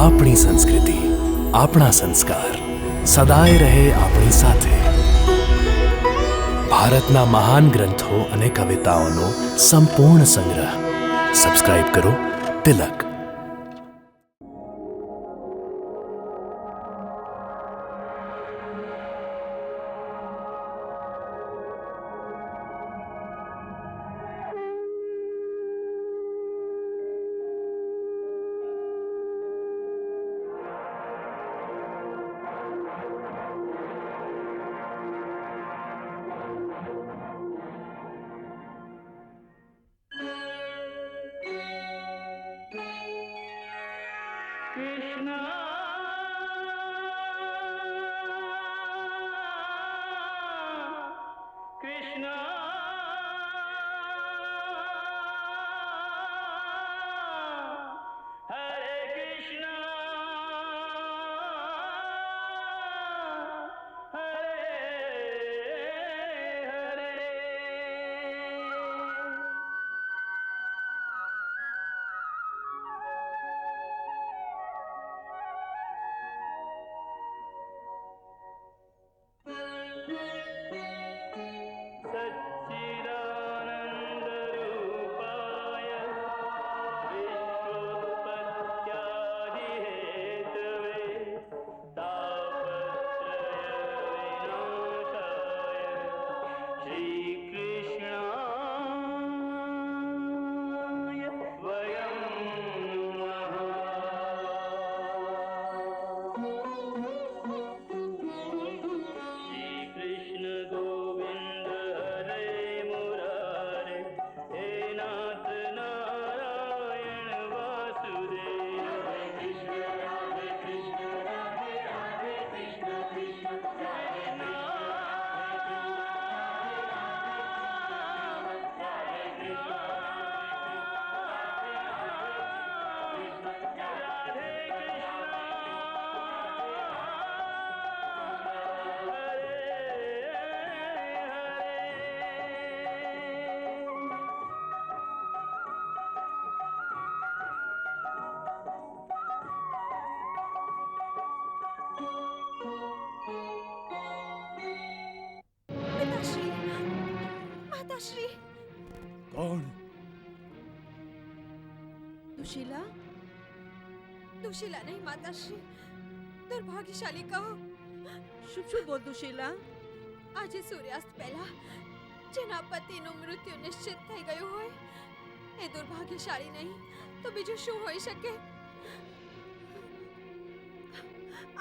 આપણી સંસ્કૃતિ, આપણા સંસ્કાર સદાય રહે આપણી સાથે. ભારતના મહાન ગ્રંથો અને કવિતાઓનો સંપૂર્ણ સંગ્રહ. સબસ્ક્રાઇબ કરો તિલક. માતાશ્રી, કોણ? દુશીલા? દુશીલા નહીં માતાશ્રી, દુર્ભાગ્યશાળી કહો. શું બોલ દુશીલા? આજે સૂર્યાસ્ત પહેલા જેના પતિનું મૃત્યુ નિશ્ચિત થઈ ગયું હોય એ દુર્ભાગ્યશાળી નહીં તો બીજું શું હોઈ શકે?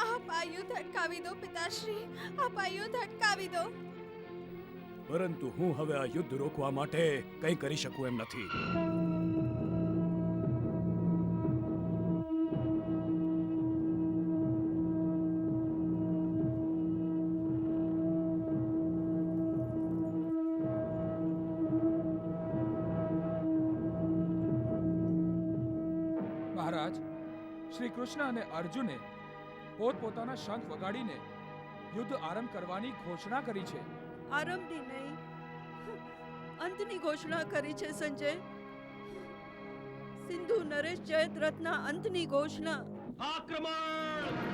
આપ આ યુદ્ધ અટકાવી દો પિતાશ્રી, આપ આ યુદ્ધ અટકાવી દો. પરંતુ હું હવે આ યુદ્ધ રોકવા માટે કંઈ કરી શકું એમ નથી. મહારાજ, શ્રી કૃષ્ણ અને અર્જુને પોતપોતાના શંખ વગાડીને યુદ્ધ આરંભ કરવાની ઘોષણા કરી છે. આરંભની નહીં, અંતની ઘોષણા કરી છે સંજય. સિંધુ નરેશ જયદ્રથના અંતની ઘોષણા. આક્રમણ!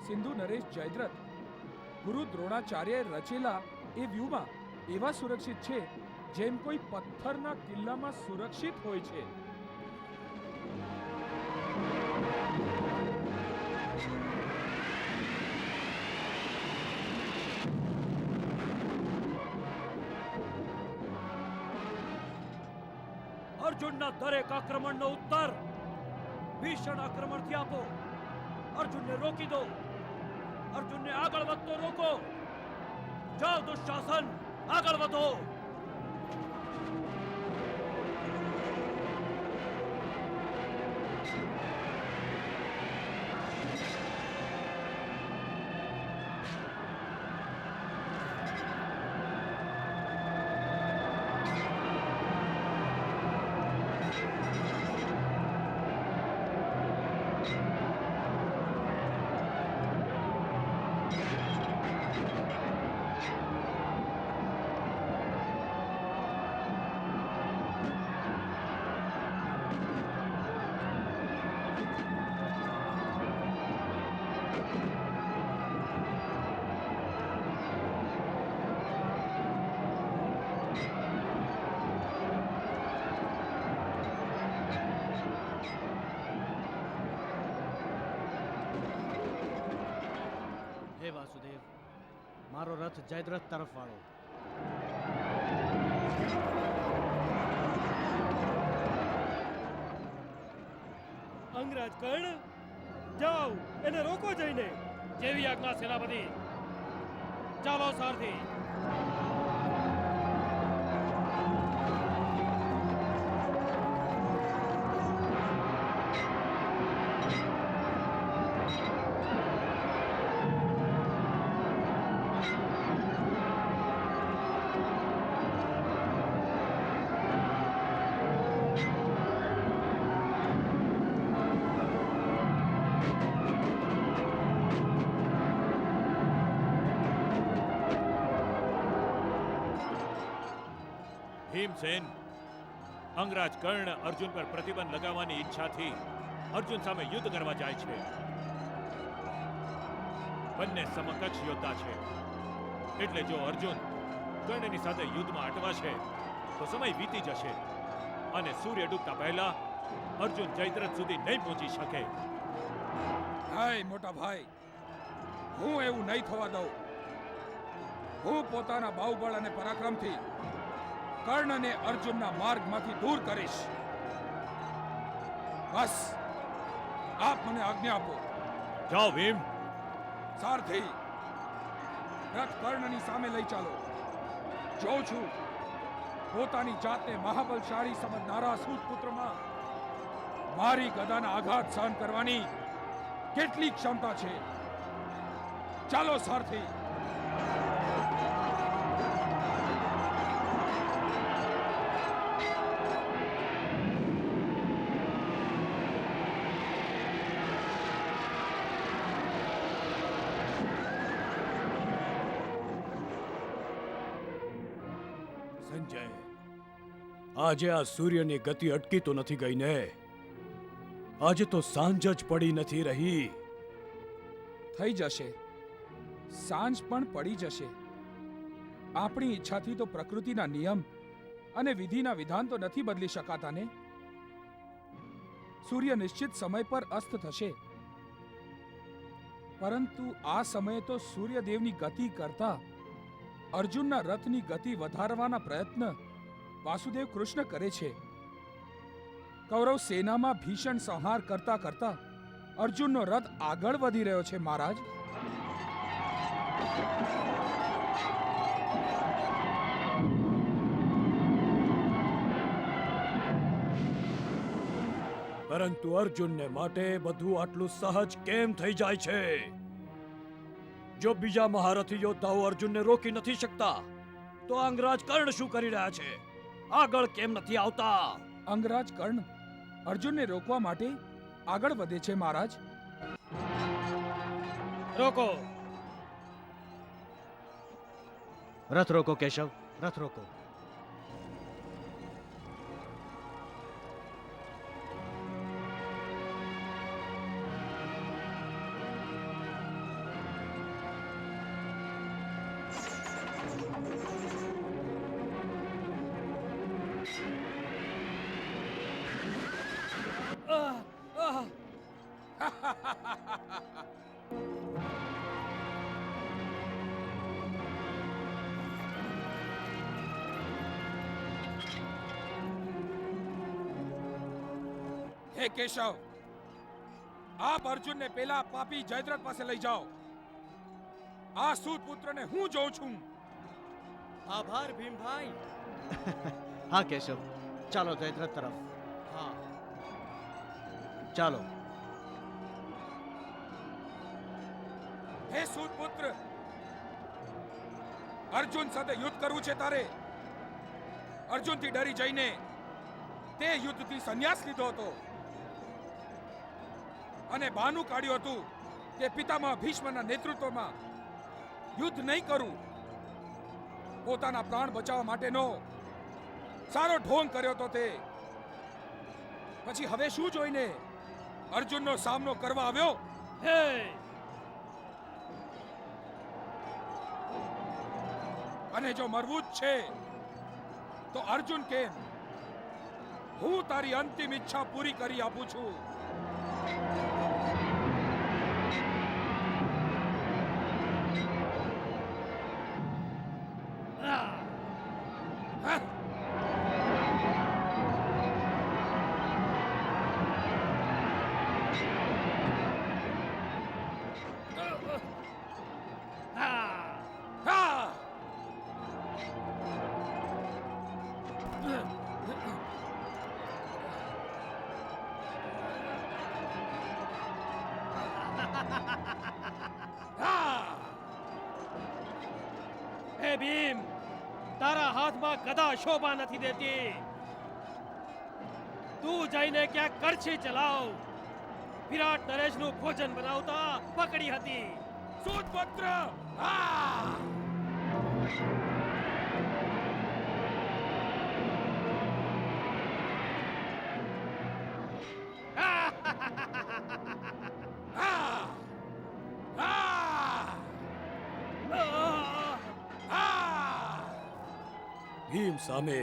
સિંધુ નરેશ જયદ્રથ ગુરુ દ્રોણાચાર્યએ રચેલા એ વ્યૂહમાં એવા સુરક્ષિત છે જેમ કોઈ પથ્થરના કિલ્લામાં સુરક્ષિત હોય છે. અર્જુનના દરેક આક્રમણનો ઉત્તર ભીષણ આક્રમણથી આપો. અર્જુનને રોકી દો. અર્જુનને આગળ વધતો રોકો. જાઓ દુશાસન, આગળ વધો. મારો રથ જયદ્રથ તરફ વાળો. અંગરાજ કર્ણ, જાઓ એને રોકો જઈને. જેવી આજ્ઞા સેનાપતિ. ચાલો સારથી. ભીમસેન, અંગરાજ કર્ણ અર્જુન પર પ્રતિબંધ લગાવવાની ઈચ્છાથી અર્જુન સામે યુદ્ધ કરવા જાય છે. બંને સમકક્ષ યોદ્ધા છે, એટલે જો અર્જુન કર્ણની સાથે યુદ્ધમાં અટવાશે તો સમય વીતી જશે અને સૂર્ય ડૂબતા પહેલા અર્જુન જયદ્રથ સુધી નહીં પહોંચી શકે. હાય મોટા ભાઈ, હું એવું નહીં થવા દઉં. હું પોતાના બાહુબળ અને પરાક્રમથી કર્ણને અર્જુનના માર્ગમાંથી દૂર કરીશ. બસ આપ મને આજ્ઞા આપો. જાઓ ભીમ. સારથી, રથ કર્ણની સામે લઈ ચાલો. જોઉં છું પોતાની જાતને મહાબલશાળી સમજનારા સૂતપુત્રમાં મારી ગદાના આઘાત સહન કરવાની કેટલી ક્ષમતા છે. ચાલો સારથી. સંજય, આજે આ સૂર્યની ગતિ અટકી તો નથી ગઈ ને? આજે તો સાંજ જ પડી નથી રહી. થઈ જશે, સાંજ પણ પડી જશે. આપણી ઈચ્છાથી તો પ્રકૃતિના નિયમ અને વિધિના વિધાન તો નથી બદલી શકાતા ને. સૂર્ય નિશ્ચિત સમય પર અસ્ત થશે, પરંતુ આ સમયે તો સૂર્યદેવની ગતિ કરતા અર્જુનના રથની ગતિ વધારવાના પ્રયત્ન વાસુદેવ કૃષ્ણ કરે છે. કૌરવ સેનામાં ભીષણ સંહાર કરતા કરતા અર્જુનનો રથ આગળ વધી રહ્યો છે મહારાજ. પરંતુ અર્જુનને માટે બધું આટલું સહજ કેમ થઈ જાય છે? જો બીજા મહારથી યોદ્ધાઓ અર્જુનને રોકી નથી શકતા તો અંગરાજ કર્ણ શું કરી રહ્યા છે? આગળ કેમ નથી આવતા? અંગરાજ કર્ણ અર્જુનને રોકવા માટે આગળ વધે છે મહારાજ. રોકો. રથ રોકો કેશવ, રથ રોકો. હે કેશવ, આપ અર્જુનને પેલા પાપી જયદ્રથ પાસે લઈ જાઓ. આ સૂતપુત્રને હું જોઉં છું. આભાર ભીમભાઈ. હા કેશવ, ચાલો જયદ્રથ તરફ. હા ચાલો. હે સૂતપુત્ર, અર્જુન સાથે યુદ્ધ કરવું છે તારે. અર્જુનથી ડરી જઈને તે યુદ્ધથી સંન્યાસ લીધો હતો અને બહાનું કાઢ્યું હતું કે પિતામહ ભીષ્મના નેતૃત્વમાં યુદ્ધ નહીં કરું. પોતાના પ્રાણ બચાવવા માટેનો સારો ઢોંગ કર્યો હતો તે. પછી હવે શું જોઈને અર્જુનનો સામનો કરવા આવ્યો? હે, અને જો મરવું જ છે તો અર્જુન કેમ? હું તારી અંતિમ ઈચ્છા પૂરી કરી આપું છું. હે ભીમ, તારા હાથમાં ગદા શોભા નથી દેતી. તું જઈને ક્યાંક કરછી ચલાવ. વિરાટ નરેશનું ભોજન બનાવતા પકડી હતી. સૂતપુત્ર હા! હા! હા! હા! ભીમ સામે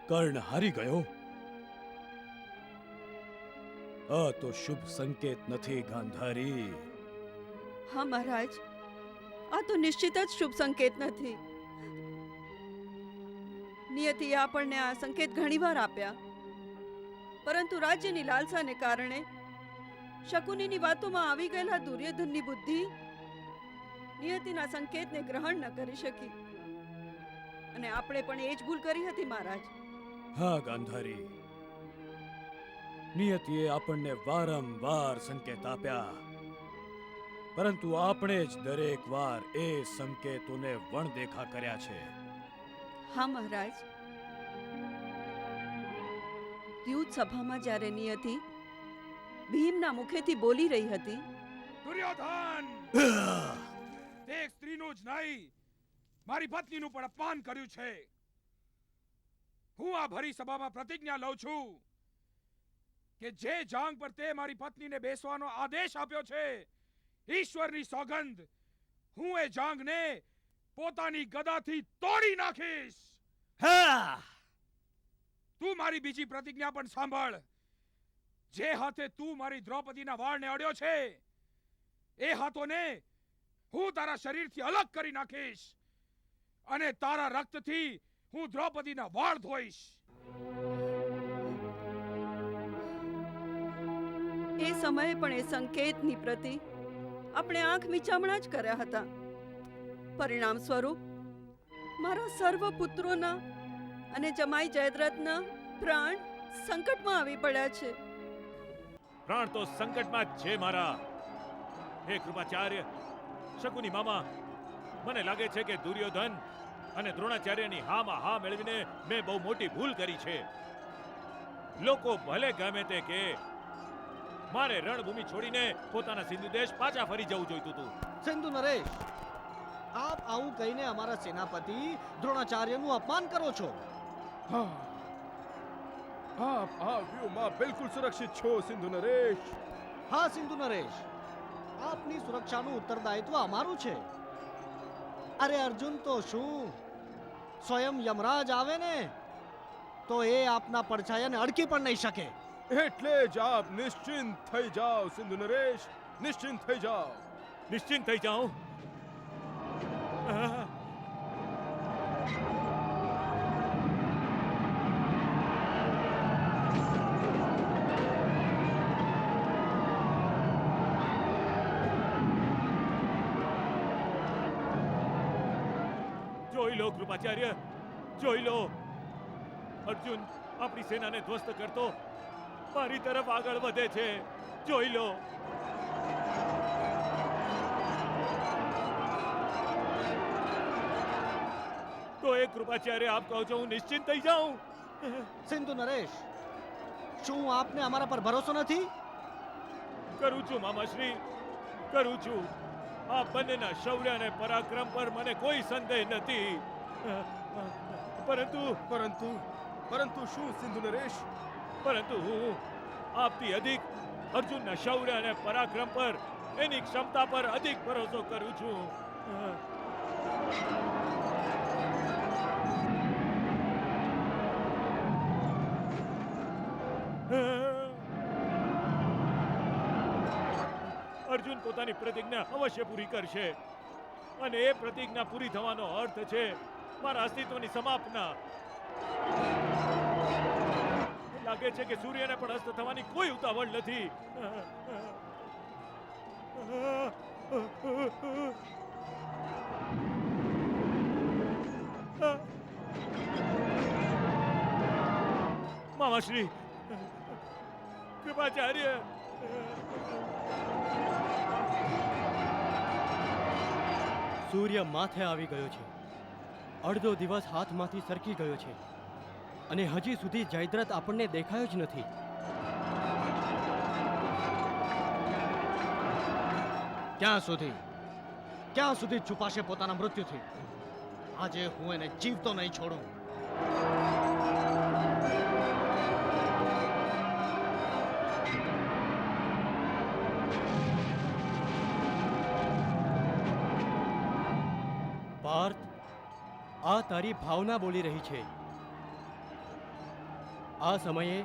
કર્ણ હારી ગયો. આ તો શુભ સંકેત નથી ગાંધારી. હા મહારાજ, આ તો નિશ્ચિત જ શુભ સંકેત નથી. નિયતિએ આપણને આ સંકેત ઘણીવાર આપ્યા, પરંતુ રાજ્યની લાલસાને કારણે શકુનીની વાતોમાં આવી ગયેલા દુર્યોધનની બુદ્ધિ નિયતિના સંકેતને ગ્રહણ ન કરી શકી, અને આપણે પણ એ જ ભૂલ કરી હતી મહારાજ. હા ગાંધારી, નિયતિએ આપણને વારંવાર સંકેત આપ્યા, પરંતુ આપણે જ દરેક વાર એ સંકેતોને વણદેખા કર્યા છે. હા મહારાજ, યુદ્ધ સભામાં જ્યારે નિયતિ ભીમના મુખેથી બોલી રહી હતી, દુર્યોધન! તે એક સ્ત્રીનું જ નહીં, મારી પત્નીનું પણ અપમાન કર્યું છે. હું આ ભરી સભામાં પ્રતિજ્ઞા લઉં છું કે જે જાંગ પર તે મારી પત્નીને બેસવાનો આદેશ આપ્યો છે, ઈશ્વરની સોગંદ, હું એ જાંગને પોતાની ગદાથી તોડી નાખીશ. હા, તું મારી બીજી પ્રતિજ્ઞા પણ સાંભળ. જે હાથે તું મારી દ્રૌપદીના વાળને અડ્યો છે, એ હાથોને હું તારા શરીરથી અલગ કરી નાખીશ, અને તારા રક્તથી હું દ્રૌપદીના વાળ ધોઈશ. એ સમયે પણ એ સંકેતની પ્રતિ આપણે આંખ મીચામણા જ કર્યા હતા. પરિણામ સ્વરૂપ મારા સર્વ પુત્રોના અને જમાઈ જયદ્રથના પ્રાણ સંકટમાં આવી પડ્યા છે. પ્રાણ તો સંકટમાં જ છે મારા. હે કૃપાચાર્ય, શકુની મામા, મને લાગે છે કે દુર્યોધન અને દ્રોણાચાર્યની હામાં હા મેળવીને મેં બહુ મોટી ભૂલ કરી છે. લોકો ભલે ગમે તે કે મારે રણભૂમિ છોડીને પોતાના સિંધુ દેશ પાછા ફરી જવું જોઈતું હતું. સિંધુ નરેશ, આપ આવું કહીને અમારા સેનાપતિ દ્રોણાચાર્યનું અપમાન કરો છો. આપ આ વ્યૂહમાં બિલકુલ સુરક્ષિત છો સિંધુ નરેશ. હા સિંધુ નરેશ, આપની સુરક્ષાનું ઉત્તરદાયિત્વ અમારું છે. અરે અર્જુન તો શું, સ્વયં યમરાજ આવે ને તો એ આપના પડછાયાને અડકી પણ નહીં શકે. એટલે જ આપ નિશ્ચિંત થઈ જાઓ સિંધુ નરેશ, નિશ્ચિંત થઈ જાઓ. નિશ્ચિંત થઈ જાઉં? જોઈ લો કૃપાચાર્ય, જોઈ લો. અર્જુન આપણી સેનાને ધ્વસ્ત કરતો મારી તરફ આગળ વધે છે. જોઈ લો. તો એ કૃપાચાર્ય, આપ કહો છો હું નિશ્ચિંત થઈ જાઉં? સિંધુ નરેશ, શું આપને અમારા પર ભરોસો નથી? કરું છું મામાશ્રી, કરું છું. આ બંનેના શૌર્ય અને પરાક્રમ પર મને કોઈ સંદેહ નથી. પરંતુ પરંતુ પરંતુ શું સિંધુ નરેશ? પરંતુ હું આપથી અધિક અર્જુનના શૌર્ય અને પરાક્રમ પર, એની ક્ષમતા પર અધિક ભરોસો કરું છું. અર્જુન પોતાની પ્રતિજ્ઞા અવશ્ય પૂરી કરશે, અને એ પ્રતિજ્ઞા પૂરી થવાનો અર્થ છે મારા અસ્તિત્વની સમાપના. લાગે છે કે સૂર્યને પણ અસ્ત થવાની કોઈ ઉતાવળ નથી. મામાશ્રી, કૃપાચાર્ય, સૂર્ય માથે આવી ગયો છે. અડધો દિવસ હાથમાંથી સરકી ગયો છે અને હજી સુધી જયદ્રથ આપણને દેખાયો જ નથી. ક્યાં સુધી છુપાશે પોતાના મૃત્યુથી? આજે હું એને જીવતો નહીં છોડું. પાર્થ, આ તારી ભાવના બોલી રહી છે. આ સમયે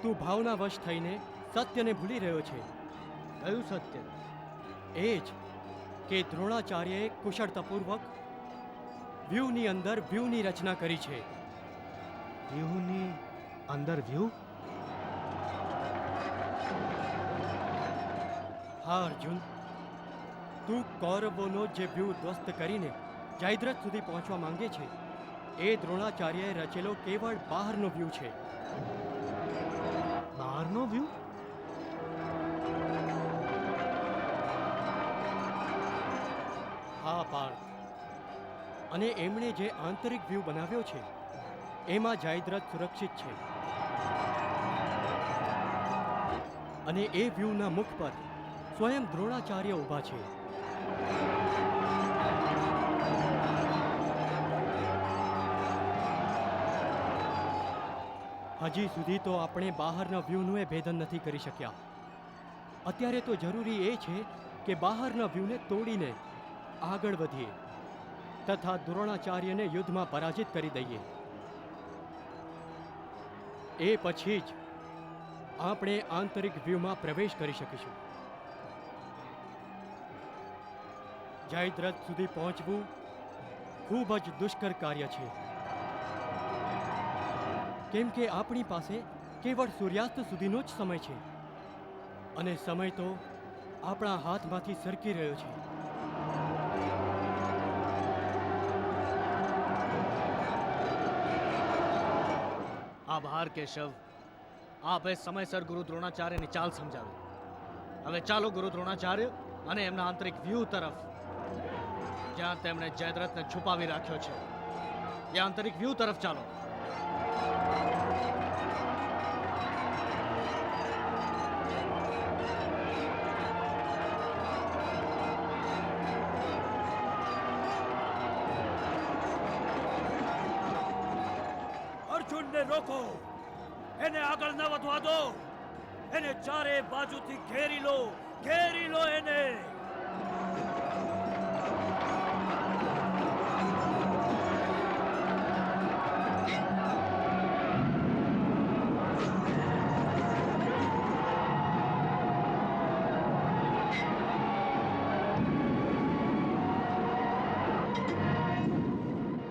તું ભાવનાવશ થઈને સત્યને ભૂલી રહ્યો છે. કયું સત્ય? એ જ કે દ્રોણાચાર્યએ કુશળતાપૂર્વક વ્યૂહની અંદર વ્યૂહની રચના કરી છે. વ્યૂહની અંદર વ્યૂહ? હા અર્જુન, તું કૌરવોનો જે વ્યૂહ ધ્વસ્ત કરીને જયદ્રથ સુધી પહોંચવા માંગે છે, એ દ્રોણાચાર્યએ રચેલો કેવળ બહારનો વ્યૂહ છે. બહારનો વ્યૂહ? હા પાર્થ, અને એમણે જે આંતરિક વ્યૂહ બનાવ્યો છે એમાં જયદ્રથ સુરક્ષિત છે. અને એ વ્યૂહના મુખ પર સ્વયં દ્રોણાચાર્ય ઊભા છે. હજી સુધી તો આપણે બહારના વ્યૂહનું ભેદન નથી કરી શક્યા. અત્યારે તો જરૂરી એ છે કે બહારના વ્યૂહને તોડીને આગળ વધીએ તથા દ્રોણાચાર્યને યુદ્ધમાં પરાજિત કરી દઈએ. એ પછી જ આપણે આંતરિક વ્યૂહમાં પ્રવેશ કરી શકીશું. જયદ્રથ સુધી પહોંચવું ખૂબ જ દુષ્કર કાર્ય છે, કેમ કે આપણી પાસે કેવળ સૂર્યાસ્ત સુધીનો જ સમય છે અને સમય તો આપણા હાથમાંથી સરકી રહ્યો છે. આભાર કેશવ, આપે સમયસર ગુરુ દ્રોણાચાર્યની ચાલ સમજાવી. હવે ચાલો ગુરુ દ્રોણાચાર્ય અને એમના આંતરિક વ્યૂહ તરફ, જ્યાં તેમણે જયદ્રથને છુપાવી રાખ્યો છે. એ આંતરિક વ્યૂહ તરફ ચાલો. અર્જુનને રોકો, એને આગળ ન વધવા દો. એને ચારે બાજુથી ઘેરી લો એને.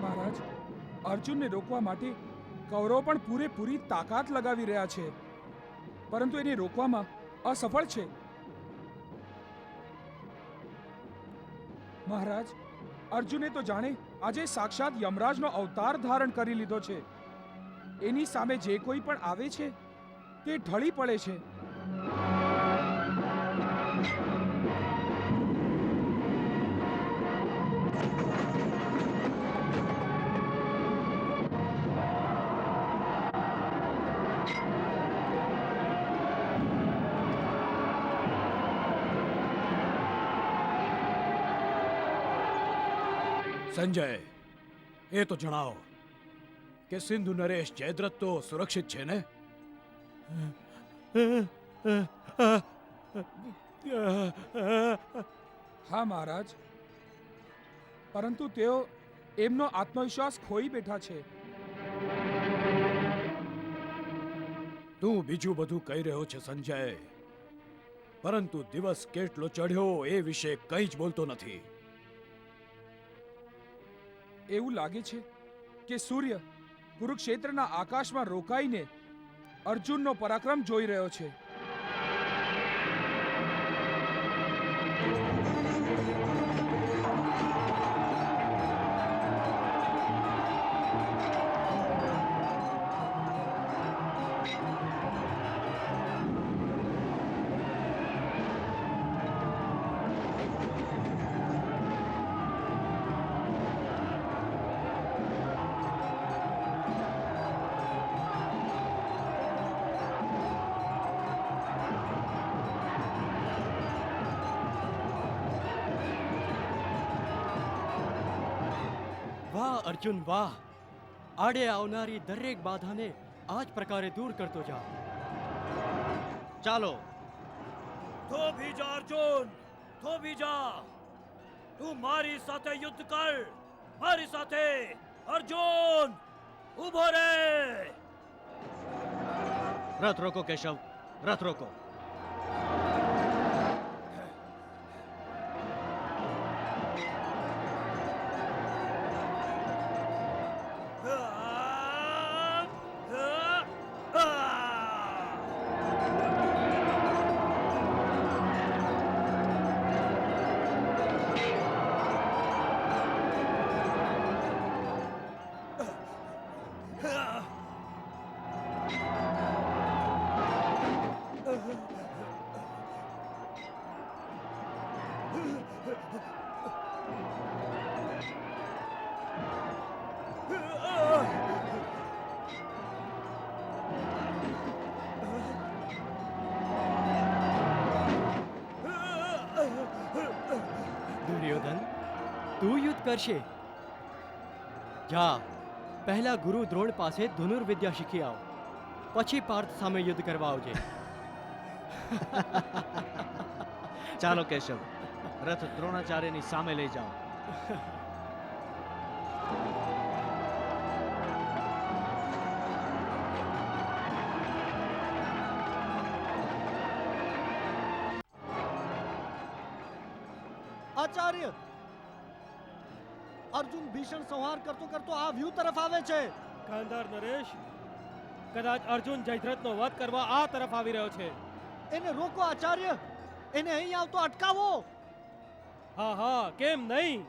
મહારાજ, અર્જુનને રોકવા માટે કૌરવો પણ પૂરેપૂરી તાકાત લગાવી રહ્યા છે, પરંતુ એને રોકવામાં અસફળ છે. મહારાજ, અર્જુને તો જાણે આજે સાક્ષાત યમરાજનો અવતાર ધારણ કરી લીધો છે. એની સામે જે કોઈ પણ આવે છે તે ઢળી પડે છે. સંજય, એ તો જણાવો કે સિંધુ નરેશ જયદ્રથ તો સુરક્ષિત છે ને? હા મહારાજ, પરંતુ તેઓ એમનો આત્મવિશ્વાસ ખોઈ બેઠા છે. તું બીજું બધું કહી રહ્યો છે સંજય, પરંતુ દિવસ કેટલો ચઢ્યો એ વિશે કંઈ જ બોલતો નથી. એવું લાગે છે કે સૂર્ય કુરુક્ષેત્રના આકાશમાં રોકાઈને અર્જુનનો પરાક્રમ જોઈ રહ્યો છે. વાહ અર્જુન વાહ, આડે આવનારી દરેક બાધાને આ જ પ્રકારે દૂર કરતો જા. ચાલો. થોભી જા અર્જુન, થોભી જા. તું મારી સાથે યુદ્ધ કર, મારી સાથે. અર્જુન ઊભો રે. રથ રોકો કેશવ, રથ રોકો. દુર્યોધન, તું યુદ્ધ કરશે? જા, પહેલા ગુરુ દ્રોણ પાસે ધનુર્વિદ્યા શીખી આવ, પછી પાર્થ સામે યુદ્ધ કરવા આવજે. ચાલો કેશવ, રથ દ્રોણાચાર્યની સામે લઈ જાઓ. આચાર્ય, અર્જુન ભીષણ સંહાર કરતો કરતો આ વ્યૂહ તરફ આવે છે. ગાંધાર નરેશ, કદાચ અર્જુન જયદ્રથનો વધ કરવા આ તરફ આવી રહ્યો છે. એને રોકો આચાર્ય, એને અહીં આવતો અટકાવો. હા હા, કેમ નહીં?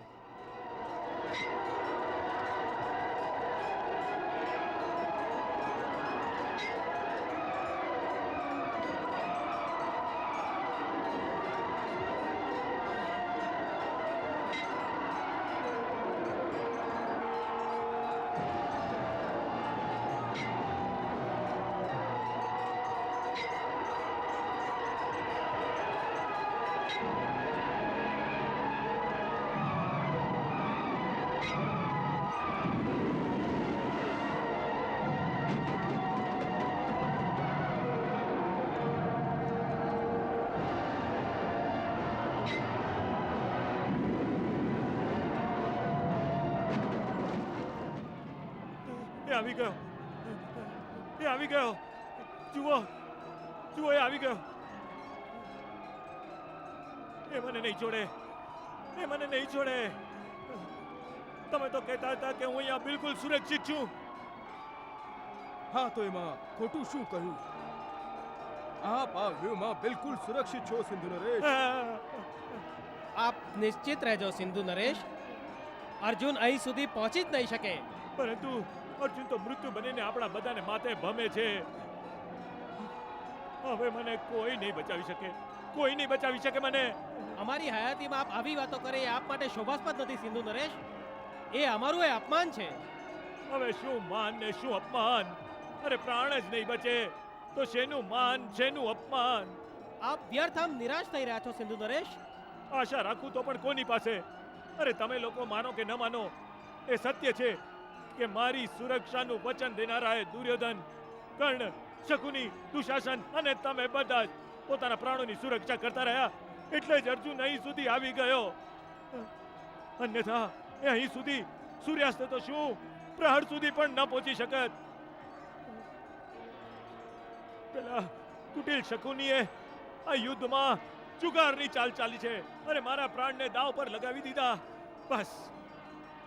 એ આવી ગયો, એ આવી ગયો. જુઓ, જુઓ, એ આવી ગયો. એ મને નહીં છોડે, એ મને નહીં છોડે. તમે તો કહેતા હતા કે હું અહીંયા બિલકુલ સુરક્ષિત છું. હા, તો એમાં ખોટું શું કહ્યું? આપ આ વ્યૂહમાં બિલકુલ સુરક્ષિત છો સિંધુ નરેશ. આપ નિશ્ચિત રહેજો સિંધુ નરેશ, અર્જુન અહીં સુધી પહોંચી જ નહીં શકે. પરંતુ અર્જુન તો મૃત્યુ બનીને આપણા બધાને માથે ભમે છે. હવે મને કોઈ નહીં બચાવી શકે, કોઈ નહીં બચાવી શકે મને. અમારી હયાતીમાં આપ આવી વાતો કરે એ આપ માટે શોભાસ્પદ નથી સિંધુ નરેશ. એ અમારું એ અપમાન છે. હવે શું માન ને શું અપમાન? અરે પ્રાણ જ નહીં બચે તો શેનું માન, શેનું અપમાન? આપ વ્યર્થ આમ નિરાશ થઈ રહ્યા છો સિંધુ નરેશ. આશા રાખું તો પણ કોની પાસે? અરે તમે લોકો માનો કે ન માનો, એ સત્ય છે કે મારી સુરક્ષાનું વચન દેનારાએ દુર્યોધન, કર્ણ, શકુની, દુશાસન અને તમે બધા જ પોતાના પ્રાણોની સુરક્ષા કરતા રહ્યા. એટલે જ અર્જુન અહીં સુધી આવી ગયો. અન્યથા એ અહીં સુધી સૂર્યાસ્ત તો શું પ્રહર સુધી પણ ન પહોંચી શકત. પેલા કુટિલ શકુનીએ આ યુદ્ધમાં જુગારની ચાલ ચાલી છે અને મારા પ્રાણને દાવ પર લગાવી દીધા. બસ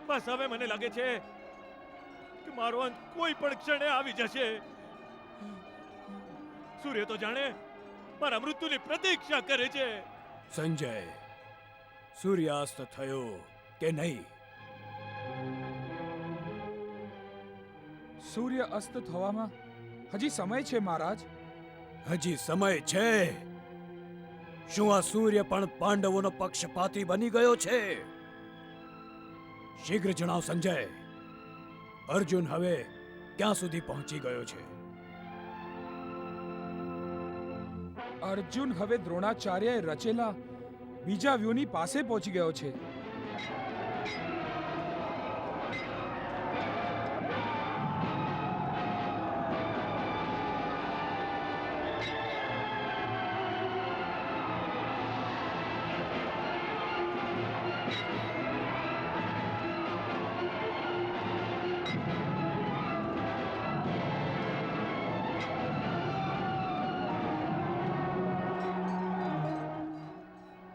બસ હવે મને લાગે છે કે મારો અંત કોઈ પણ ક્ષણે આવી જશે. સૂર્ય તો જાણે મારા મૃત્યુની પ્રતીક્ષા કરે છે. સંજય, સૂર્યાસ્ત થયો કે નહીં? સૂર્ય અસ્ત થવામાં હજી સમય છે મહારાજ. હજી સમય છે? શું આ સૂર્ય પણ પાંડવોનો પક્ષપાતી બની ગયો છે? શીઘ્ર જણાવ સંજય, અર્જુન હવે ક્યાં સુધી પહોંચી ગયો છે? અર્જુન હવે દ્રોણાચાર્યએ રચેલા બીજા વ્યૂહની પાસે પહોંચી ગયો છે.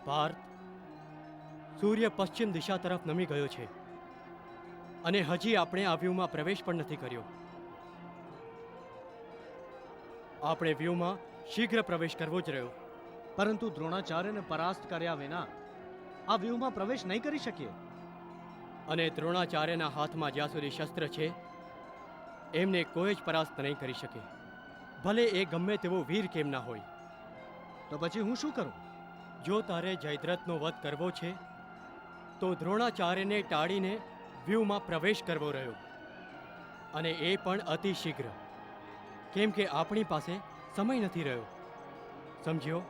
પાર્થ, સૂર્ય પશ્ચિમ દિશા તરફ નમી ગયો છે અને હજી આપણે આ વ્યૂહમાં પ્રવેશ પણ નથી કર્યો. આપણે વ્યૂહમાં શીઘ્ર પ્રવેશ કરવો જ રહ્યો. પરંતુ દ્રોણાચાર્યને પરાસ્ત કર્યા વિના આ વ્યૂહમાં પ્રવેશ નહીં કરી શકીએ. અને દ્રોણાચાર્યના હાથમાં જ્યાં સુધી શસ્ત્ર છે એમને કોઈ જ પરાસ્ત નહીં કરી શકે, ભલે એ ગમે તેવો વીર કેમ ના હોય. તો પછી હું શું કરું? જો તારે જયદ્રથનો વધ કરવો છે તો દ્રોણાચાર્યને ટાળીને વ્યૂહમાં પ્રવેશ કરવો રહ્યો, અને એ પણ અતિ શીઘ્ર, કેમ કે આપણી પાસે સમય નથી રહ્યો. સમજ્યો?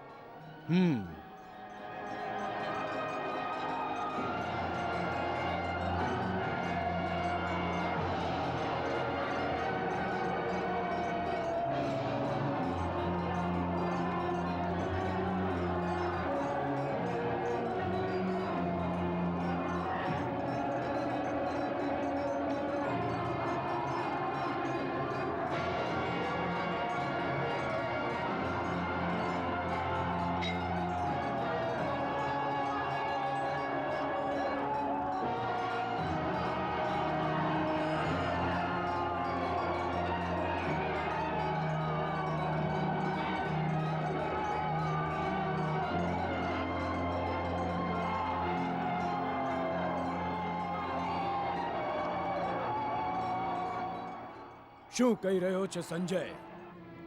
શું કહી રહ્યો છે સંજય?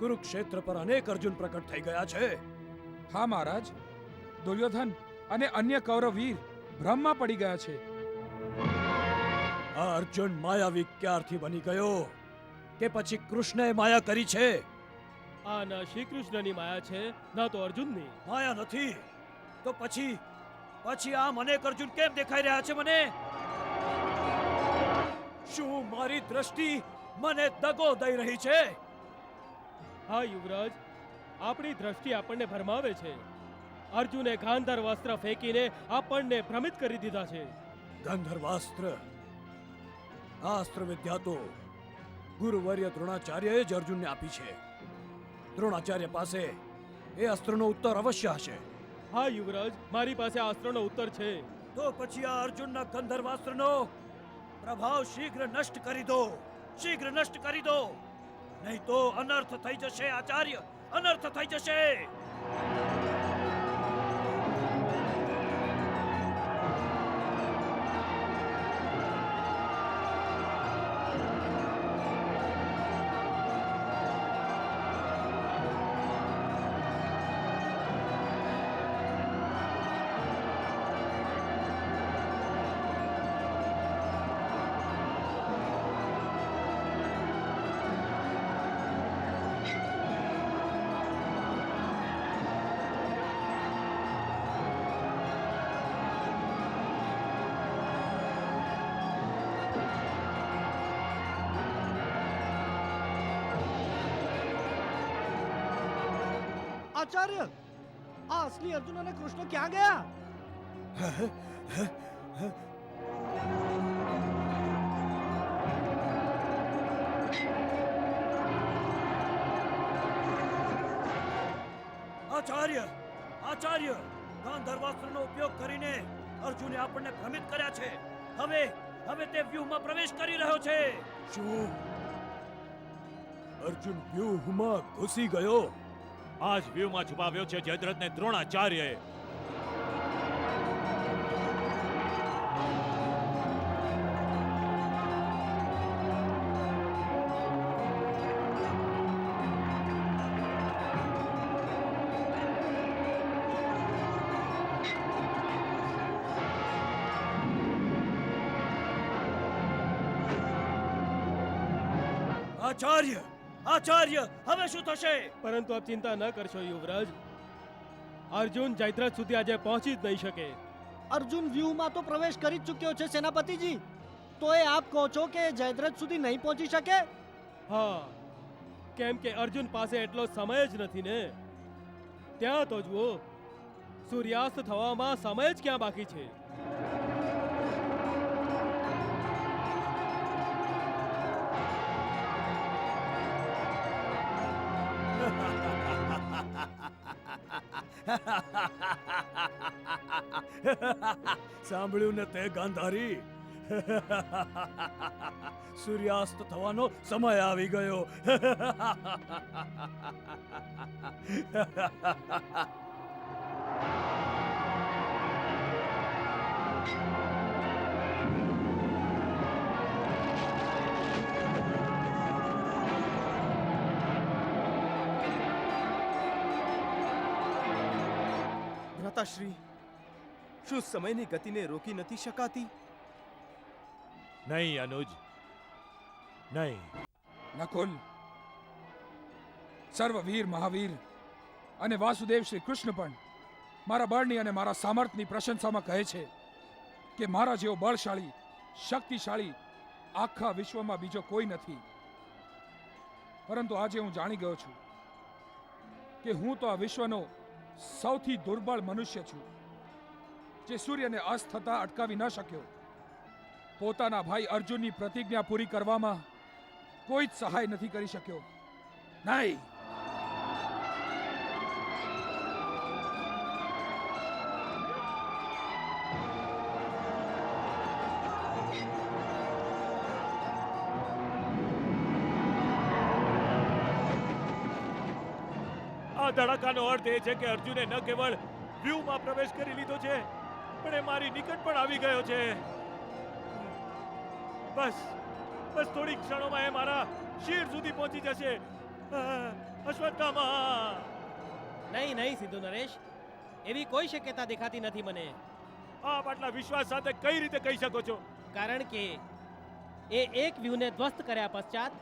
કુરુક્ષેત્ર પર અનેક અર્જુન પ્રકટ થઈ ગયા છે. હા મહારાજ, દુર્યોધન અને અન્ય કૌરવ વીર ભ્રમમાં પડી ગયા છે. આ અર્જુન માયાવી ક્યારથી બની ગયો? કે પછી કૃષ્ણએ માયા કરી છે? આ ન શ્રી કૃષ્ણની માયા છે, ન તો અર્જુનની. માયા નથી તો પછી આમ અનેક અર્જુન કેમ દેખાઈ રહ્યા છે મને? શું મારી દ્રષ્ટિ મને દગો દઈ રહી છે? હા યુવરાજ, આપણી દ્રષ્ટિ આપણને ભરમાવે છે. અર્જુને ગાંધર્વાસ્ત્ર ફેંકીને આપણને ભ્રમિત કરી દીધા છે. ગંધર્વાસ્ત્ર? આ અસ્ત્ર વિદ્યા તો ગુરુવર્ય દ્રોણાચાર્યએ જ અર્જુનને આપી છે. દ્રોણાચાર્ય પાસે એ અસ્ત્રનો ઉત્તર અવશ્ય હશે. હા યુવરાજ, મારી પાસે આ અસ્ત્રનો ઉત્તર છે. તો પછી આ અર્જુનના ગંધર્વાસ્ત્રનો પ્રભાવ શીઘ્ર નષ્ટ કરી દો, શીઘ્ર નષ્ટ કરી દો, નહીં તો અનર્થ થઈ જશે આચાર્ય, અનર્થ થઈ જશે. આચાર્ય, આ અસલી અર્જુન અને કૃષ્ણ ક્યાં ગયા? આચાર્ય, આચાર્ય, ગાંધર્વાસ્ત્રનો ઉપયોગ કરીને અર્જુને આપણને ભ્રમિત કર્યા છે. હવે તે વ્યૂહમાં પ્રવેશ કરી રહ્યો છે. શું અર્જુન વ્યૂહમાં ઘૂસી ગયો? આ જ વ્યૂહમાં છુપાવ્યો છે જયદ્રથને દ્રોણાચાર્યએ. આચાર્ય, આચાર્ય, હવે શું થશે? પરંતુ આપ ચિંતા ન કરશો યુવરાજ, અર્જુન જયદ્રથ સુધી આજે પહોંચી જ નહીં શકે. અર્જુન વ્યૂહમાં તો પ્રવેશ કરી જ ચૂક્યો છે સેનાપતિજી. તો એ આપ કહો છો કે જયદ્રથ સુધી નહીં પહોંચી શકે? હા, કેમ કે અર્જુન પાસે એટલો સમય જ નથી ને. ત્યાં તો જુઓ, સૂર્યાસ્ત થવામાં સમય જ ક્યાં બાકી છે. સાંભળ્યું ને તે ગાંધારી? સૂર્યાસ્ત થવાનો સમય આવી ગયો. ભ્રાતાશ્રી, શું સમયની ગતિને રોકી નથી શકાતી? નહીં અનુજ, નહીં. નકુલ, સર્વવીર મહાવીર અને વાસુદેવ શ્રી કૃષ્ણ પણ મારા બળની અને મારા સામર્થ્યની પ્રશંસામાં કહે છે કે મારા જેવો બળશાળી, શક્તિશાળી આખા વિશ્વમાં બીજો કોઈ નથી. પરંતુ આજે હું જાણી ગયો છું કે હું તો આ વિશ્વનો સૌથી દુર્બળ મનુષ્ય છું, જે સૂર્યને અસ્ત થતા અટકાવી ન શક્યો. પોતાના ભાઈ અર્જુનની પ્રતિજ્ઞા પૂરી કરવામાં કોઈ જ સહાય નથી કરી શક્યો. નહીં. આ ધડાકાનો અર્થ એ છે કે અર્જુને ન કેવળ વ્યૂહમાં પ્રવેશ કરી લીધો છે, પણ એ મારી નિકટ પણ આવી ગયો છે. બસ બસ થોડી ક્ષણોમાં એ મારા શિર સુધી પહોંચી જશે. અશ્વત્થામા! નહીં નહીં સિંધુ નરેશ, એવી કોઈ શક્યતા દેખાતી નથી મને. આપ આટલા વિશ્વાસ સાથે કઈ રીતે કહી શકો છો? કારણ કે એ એક વ્યૂહને ધ્વસ્ત કર્યા પશ્ચાત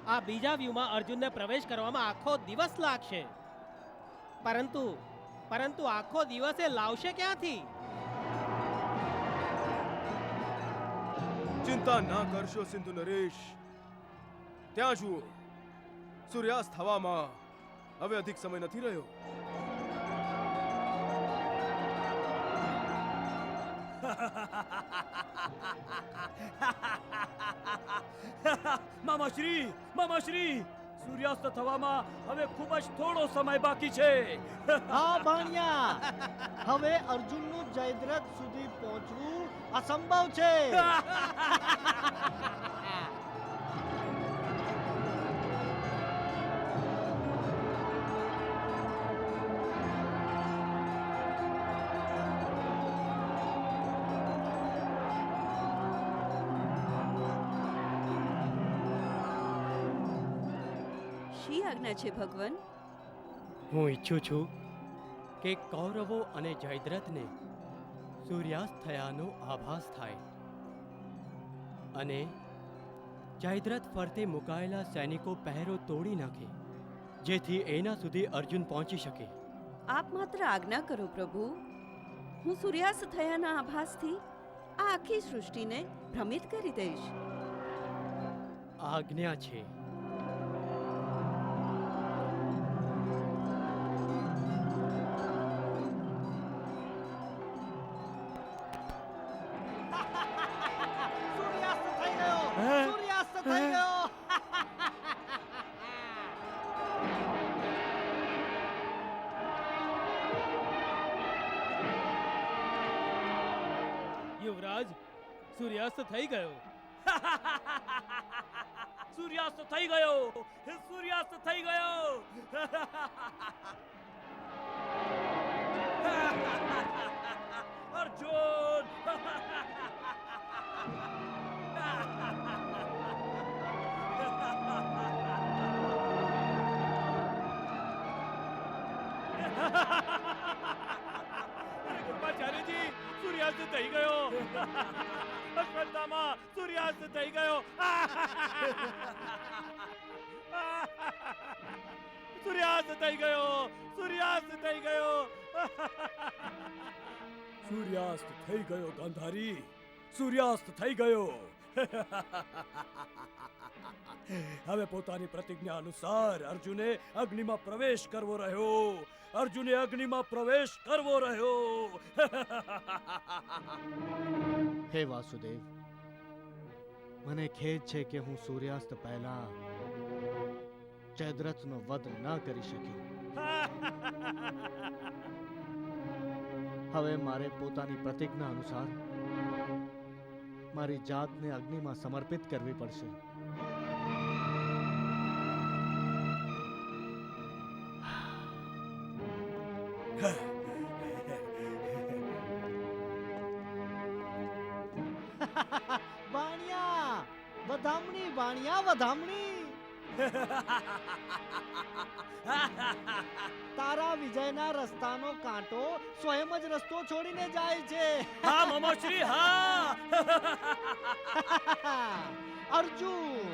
આ બીજા વ્યૂહમાં અર્જુનને પ્રવેશ કરવામાં આખો દિવસ લાગશે. પરંતુ આખો દિવસ એ લાવશે ક્યાંથી? ચિંતા ના કરશો સિંધુ નરેશ. ત્યાં જુઓ, સૂર્યાસ્ત થવામાં હવે અધિક સમય નથી રહ્યો. મામાશ્રી, મામાશ્રી, સૂર્યાસ્ત થવામાં હવે ખૂબ જ થોડો સમય બાકી છે. હા ભાણિયા, હવે અર્જુનનું જયદ્રથ સુધી પહોંચવું અસંભવ છે. શી આજ્ઞા છે ભગવાન? હું ઈચ્છું છું કે કૌરવો અને જયદ્રથને સૂર્યાસ્ત થયાનો આભાસ થાય અને જયદ્રથ ફરતે મુકાયેલા સૈનિકો પહેરો તોડી નાખે, જેથી એના સુધી અર્જુન પહોંચી શકે. આપ માત્ર આજ્ઞા કરો પ્રભુ. હું સૂર્યાસ્ત થયાના આભાસથી આ આખી સૃષ્ટિને ભ્રમિત કરી દઈશ. આજ્ઞા છે. સૂર્યાસ્ત થઈ ગયો, સૂર્યાસ્ત થઈ ગયો. યુવરાજ, સૂર્યાસ્ત થઈ ગયો. સૂર્યાસ્ત થઈ ગયો, સૂર્યાસ્ત થઈ ગયો. અર્જુન! કૃપાચાર્યજી, સૂર્યાસ્ત થઈ ગયો. અશ્વત્થામા, સૂર્યાસ્ત થઈ ગયો. સૂર્યાસ્ત થઈ ગયો, સૂર્યાસ્ત થઈ ગયો. સૂર્યાસ્ત થઈ ગયો ગાંધારી, સૂર્યાસ્ત થઈ ગયો. હવે પોતાની પ્રતિજ્ઞા અનુસાર અર્જુને અગ્નિમાં પ્રવેશ કરવો રહ્યો. અર્જુને અગ્નિમાં પ્રવેશ કરવો રહ્યો. હે વાસુદેવ, મને ખેદ છે કે હું સૂર્યાસ્ત પહેલા જયદ્રથનો વધ ન કરી શક્યો. હવે મારે પોતાની પ્રતિજ્ઞા અનુસાર મારી જાતને અગ્નિમાં સમર્પિત કરવી પડશે. બાણિયા, વધામણી બાણિયા, વધામણી. તારા વિજયના રસ્તાનો કાંટો સ્વયં જ રસ્તો છોડીને જાય છે. હા મામાશ્રી, હા. અર્જુન.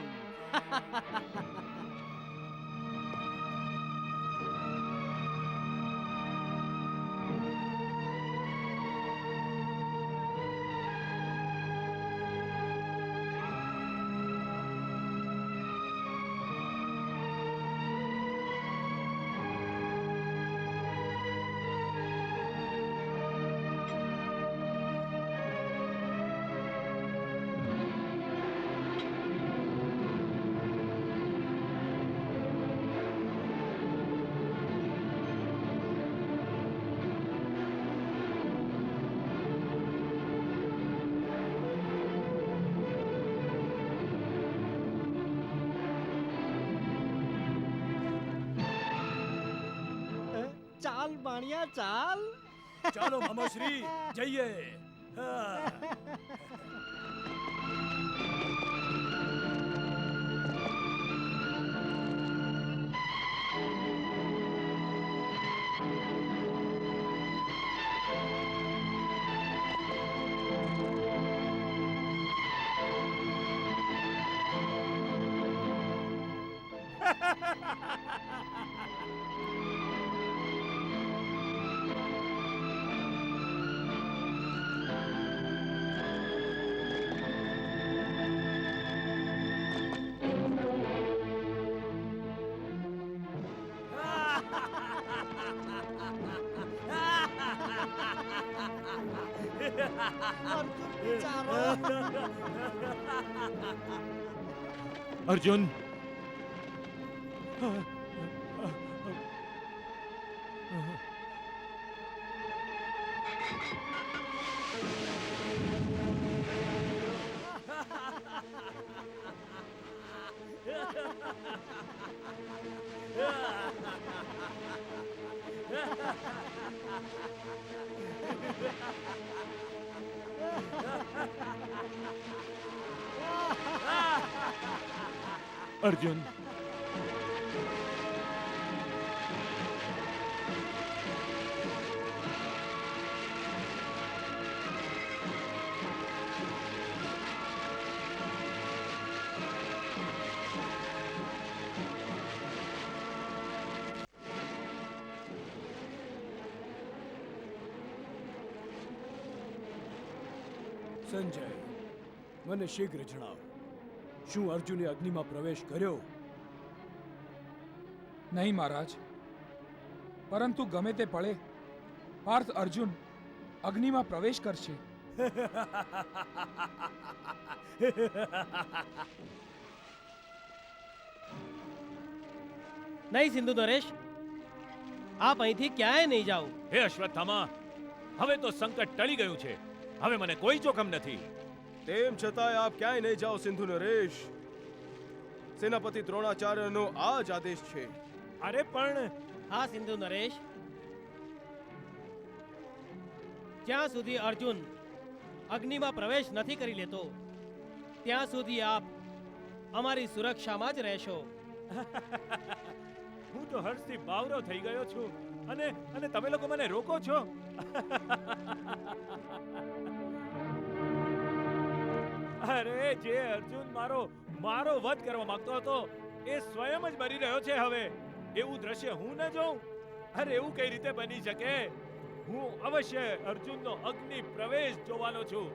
ચાલ બાણિયા, ચાલ. ચાલો મામાશ્રી, જઈએ. હા. અર્જુન બિચારો. અર્જુન, અર્જુન, સંજય, મને શીઘ્ર જણાવ, શું અર્જુને અગ્નિમાં પ્રવેશ કર્યો? નહીં મહારાજ, પરંતુ ગમે તે પળે પાર્થ અર્જુન અગ્નિમાં પ્રવેશ કરશે. નહીં સિંધુ નરેશ, આપ અહીંથી ક્યાંય નહીં જાઓ. હે અશ્વત્થામા, હવે તો સંકટ ટળી ગયું છે. હવે મને કોઈ જોખમ નથી. તેમ છતાંય આપ ક્યાંય નહીં જાઓ સિંધુ નરેશ. સેનાપતિ દ્રોણાચાર્યનો આ જ આદેશ છે. અરે પણ હા સિંધુ નરેશ, જ્યાં સુધી અર્જુન અગ્નિમાં પ્રવેશ નથી કરી લેતો ત્યાં સુધી આપ અમારી સુરક્ષામાં જ રહેશો. હું તો હર્ષથી બાવરો થઈ ગયો છું અને તમે લોકો મને રોકો છો. અરે જે અર્જુન મારો વધ કરવા માંગતો હતો એ સ્વયં જ મરી રહ્યો છે. હવે એવું દ્રશ્ય હું ન જોઉં? અરે એવું કઈ રીતે બની શકે? હું અવશ્ય અર્જુનનો અગ્નિ પ્રવેશ જોવાનો છું.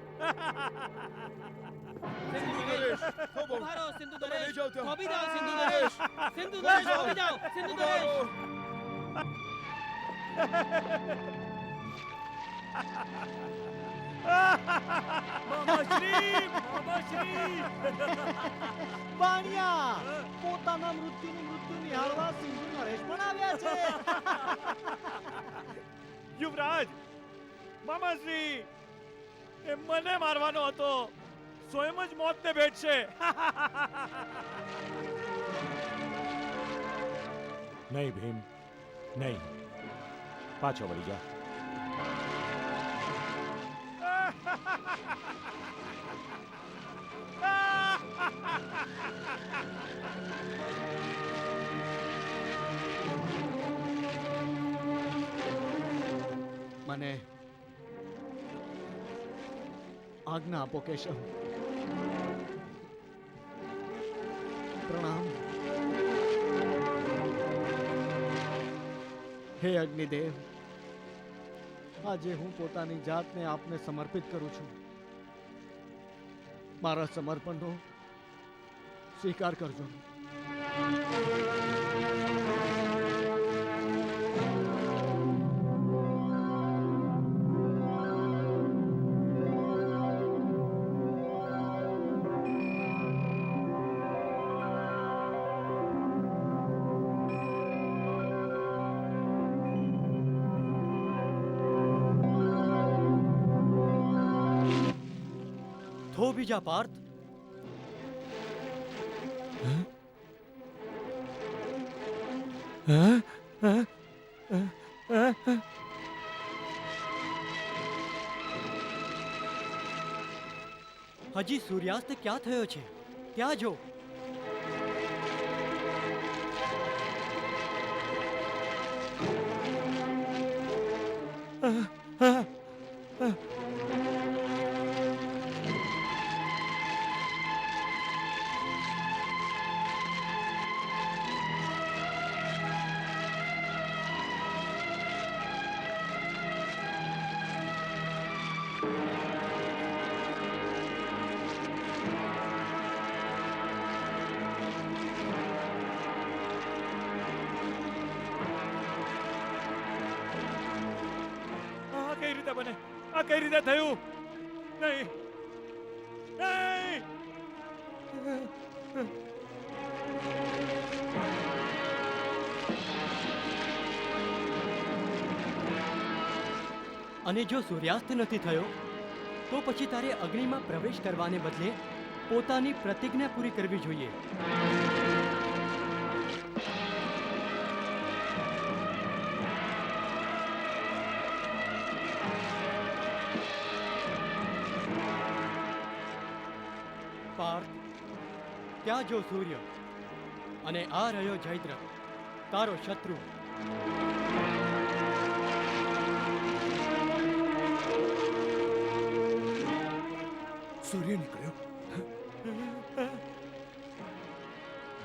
સિંધુ નરેશ, થોભો. ઉભા રહો, સિંધુ તમે નરેશ. નહીં જાઓ ત્યાં. થોભી જાઓ, સિંધુ નરેશ. સિંધુ નરેશ, થોભી જાઓ, સિંધુ નરેશ. મામાશ્રી, મામાશ્રી. બાણિયા, પોતાના મૃત્યુનું મૃત્યુ નિહાળવા સિંધુ નરેશ પણ આવ્યા છે. યુવરાજ, મામાશ્રી એ મને મારવાનો હતો, સ્વયં જ મોતને ભેટશે. નહીં ભીમ, નહીં. પાછો વળી જા. મને આજ્ઞા આપો કેશવ. પ્રણામ. હે અગ્નિદેવ, આજે હું પોતાની જાતને આપને સમર્પિત કરું છું. મારા સમર્પણનો સ્વીકાર કરજો. થો બીજા પાર્થ. હજી સૂર્યાસ્ત ક્યાં થયો છે? ત્યાં જો. કઈ રીતે બને? આ કઈ રીતે થયું? નહીં, નહીં. અને જો સૂર્યાસ્ત નથી થયો તો પછી તારે અગ્નિમાં પ્રવેશ કરવાને બદલે પોતાની પ્રતિજ્ઞા પૂરી કરવી જોઈએ. પાર્થ, ત્યાં જો સૂર્ય, અને આ રહ્યો જયદ્રથ, તારો શત્રુ. સૂર્ય નીકળ્યો.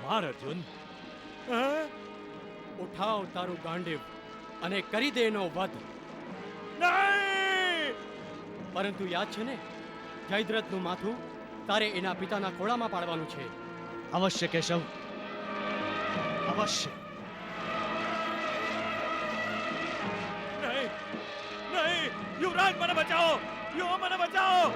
માર અર્જુન. ઉઠાવ તારું ગાંડીવ અને કરી દે એનો વધ. નહીં. પરંતુ યાદ છે ને, જયદ્રથનું માથું તારે એના પિતાના ખોળામાં પાડવાનું છે. અવશ્ય કેશવ, અવશ્ય. નહીં, નહીં. યુવરાજ મને બચાવો, યુવા મને બચાવો.